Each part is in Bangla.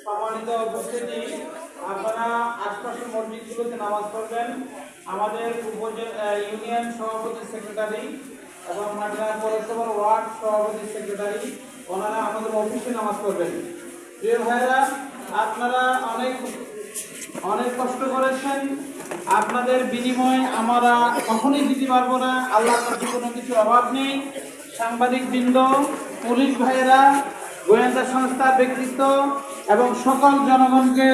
সম্মানিত উপস্থিতি, আপনারা আশপাশের মসজিদগুলোতে নামাজ পড়বেন। আমাদের ইউনিয়ন সভাপতি সেক্রেটারি এবং মাটিরাঙ্গা পৌরসভার ওয়ার্ড সভাপতি সেক্রেটারি ওনারা আমাদের অফিসে নামাজ পড়বেন। প্রিয় ভাইরা, আপনারা অনেক কষ্ট করেছেন, আপনাদের বিনিময়ে আমরা কখনই দিতে পারবো না। আল্লাহর কাছে কোনো কিছুর অভাব নেই। সাংবাদিক বৃন্দ, পুলিশ ভাইয়েরা, গোয়েন্দা সংস্থার ব্যক্তিত্ব এবং সকল জনগণকে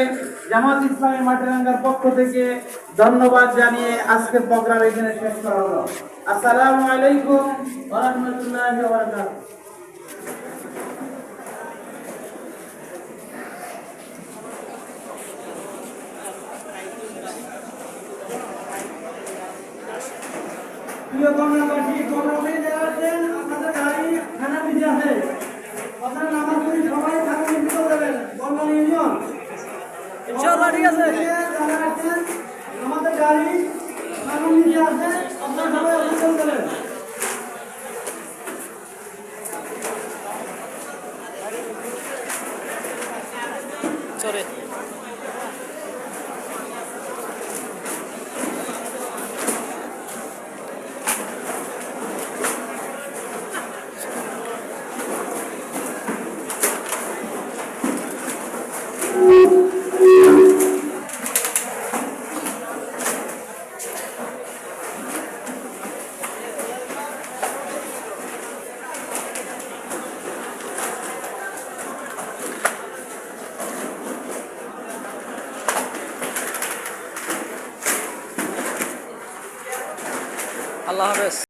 জামাত ইসলামী মাটিরাঙ্গার পক্ষ থেকে ধন্যবাদ জানিয়ে আজকের প্রোগ্রাম এখানে শেষ করা হলো। আসসালামু আলাইকুম ওয়া রাহমাতুল্লাহি ওয়া বারাকাতুহু। প্রিয় কর্মবাসী কর্মী যারা আছেন, আপনাদের গাড়ি থানা পিছিয়ে আছে, আপনারা নামাজ পড়ি সবাই থানা পিছিয়ে যাবেন। বর্মন ইউনিয়ন ইনশাআল্লাহ ঠিক আছে। যারা আছেন আমাদের গাড়ি থানা পিছিয়ে আছে, আপনারা সবাই অবস্থান করেন। চলে আল্লাহ হাফেজ।